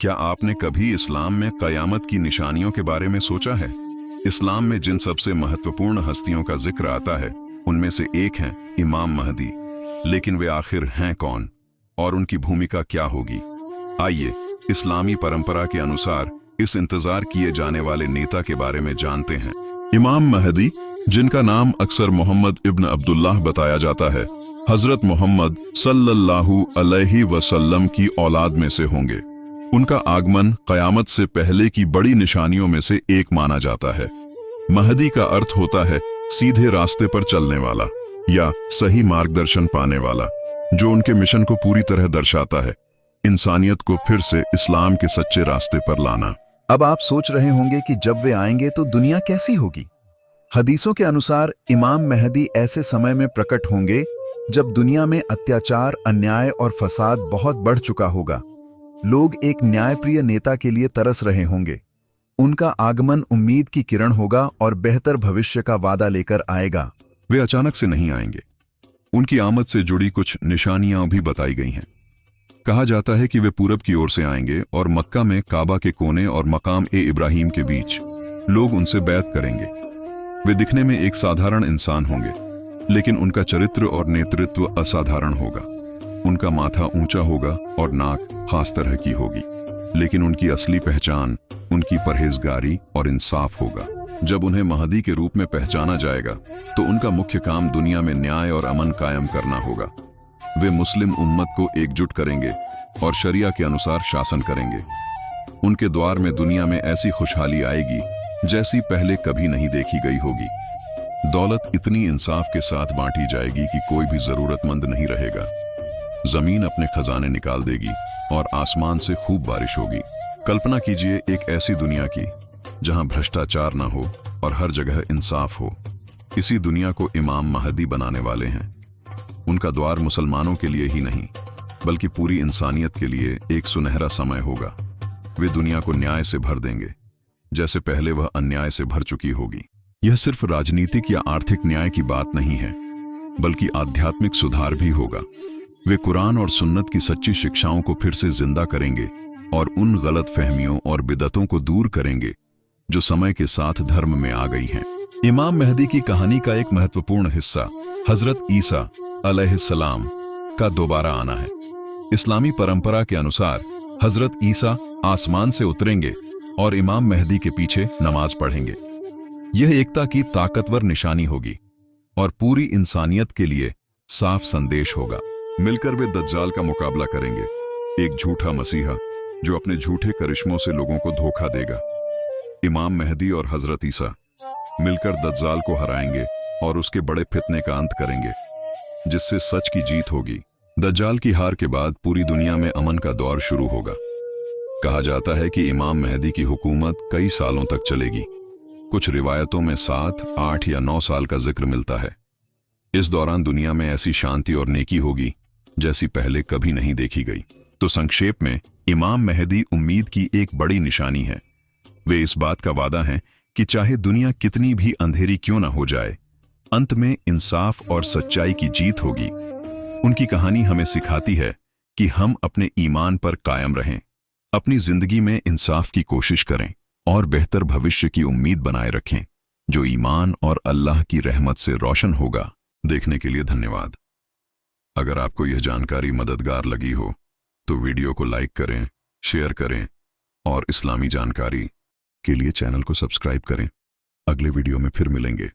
क्या आपने कभी इस्लाम में क़यामत की निशानियों के बारे में सोचा है? इस्लाम में जिन सबसे महत्वपूर्ण हस्तियों का जिक्र आता है उनमें से एक हैं इमाम महदी। लेकिन वे आखिर हैं कौन और उनकी भूमिका क्या होगी? आइए इस्लामी परंपरा के अनुसार इस इंतजार किए जाने वाले नेता के बारे में जानते हैं। इमाम महदी, जिनका नाम अक्सर मोहम्मद इब्न अब्दुल्लाह बताया जाता है, हजरत मोहम्मद सल्लल्लाहु अलैहि वसल्लम की औलाद में से होंगे। उनका आगमन क़यामत से पहले की बड़ी निशानियों में से एक माना जाता है। महदी का अर्थ होता है सीधे रास्ते पर चलने वाला या सही मार्गदर्शन पाने वाला, जो उनके मिशन को पूरी तरह दर्शाता है, इंसानियत को फिर से इस्लाम के सच्चे रास्ते पर लाना। अब आप सोच रहे होंगे कि जब वे आएंगे तो दुनिया कैसी होगी? हदीसों के अनुसार इमाम महदी ऐसे समय में प्रकट होंगे जब दुनिया में अत्याचार, अन्याय और फसाद बहुत बढ़ चुका होगा। लोग एक न्यायप्रिय नेता के लिए तरस रहे होंगे। उनका आगमन उम्मीद की किरण होगा और बेहतर भविष्य का वादा लेकर आएगा। वे अचानक से नहीं आएंगे। उनकी आमद से जुड़ी कुछ निशानियां भी बताई गई हैं। कहा जाता है कि वे पूरब की ओर से आएंगे और मक्का में काबा के कोने और मकाम ए इब्राहिम के बीच लोग उनसे बैत करेंगे। वे दिखने में एक साधारण इंसान होंगे, लेकिन उनका चरित्र और नेतृत्व असाधारण होगा। उनका माथा ऊंचा होगा और नाक खास तरह की होगी, लेकिन उनकी असली पहचान उनकी परहेजगारी और इंसाफ होगा। जब उन्हें महदी के रूप में पहचाना जाएगा तो उनका मुख्य काम दुनिया में न्याय और अमन कायम करना होगा। वे मुस्लिम उम्मत को एकजुट करेंगे और शरिया के अनुसार शासन करेंगे। उनके द्वार में दुनिया में ऐसी खुशहाली आएगी जैसी पहले कभी नहीं देखी गई होगी। दौलत इतनी इंसाफ के साथ बांटी जाएगी कि कोई भी जरूरतमंद नहीं रहेगा। जमीन अपने खजाने निकाल देगी और आसमान से खूब बारिश होगी। कल्पना कीजिए एक ऐसी दुनिया की जहां भ्रष्टाचार न हो और हर जगह इंसाफ हो। इसी दुनिया को इमाम महदी बनाने वाले हैं। उनका द्वार मुसलमानों के लिए ही नहीं बल्कि पूरी इंसानियत के लिए एक सुनहरा समय होगा। वे दुनिया को न्याय से भर देंगे जैसे पहले वह अन्याय से भर चुकी होगी। यह सिर्फ राजनीतिक या आर्थिक न्याय की बात नहीं है, बल्कि आध्यात्मिक सुधार भी होगा। वे कुरान और सुन्नत की सच्ची शिक्षाओं को फिर से जिंदा करेंगे और उन गलत फहमियों और बिदअतों को दूर करेंगे जो समय के साथ धर्म में आ गई हैं। इमाम महदी की कहानी का एक महत्वपूर्ण हिस्सा हजरत ईसा अलैहिस्सलाम का दोबारा आना है। इस्लामी परंपरा के अनुसार हजरत ईसा आसमान से उतरेंगे और इमाम महदी के पीछे नमाज पढ़ेंगे। यह एकता की ताकतवर निशानी होगी और पूरी इंसानियत के लिए साफ संदेश होगा। मिलकर वे दज्जाल का मुकाबला करेंगे, एक झूठा मसीहा जो अपने झूठे करिश्मों से लोगों को धोखा देगा। इमाम महदी और हजरत ईसा मिलकर दज्जाल को हराएंगे और उसके बड़े फितने का अंत करेंगे, जिससे सच की जीत होगी। दज्जाल की हार के बाद पूरी दुनिया में अमन का दौर शुरू होगा। कहा जाता है कि इमाम महदी की हुकूमत कई सालों तक चलेगी। कुछ रिवायतों में 7, 8 या 9 साल का जिक्र मिलता है। इस दौरान दुनिया में ऐसी शांति और नेकी होगी जैसी पहले कभी नहीं देखी गई। तो संक्षेप में, इमाम महदी उम्मीद की एक बड़ी निशानी है। वे इस बात का वादा हैं कि चाहे दुनिया कितनी भी अंधेरी क्यों न हो जाए, अंत में इंसाफ और सच्चाई की जीत होगी। उनकी कहानी हमें सिखाती है कि हम अपने ईमान पर कायम रहें, अपनी जिंदगी में इंसाफ की कोशिश करें और बेहतर भविष्य की उम्मीद बनाए रखें, जो ईमान और अल्लाह की रहमत से रोशन होगा। देखने के लिए धन्यवाद। अगर आपको यह जानकारी मददगार लगी हो तो वीडियो को लाइक करें, शेयर करें और इस्लामी जानकारी के लिए चैनल को सब्सक्राइब करें। अगले वीडियो में फिर मिलेंगे।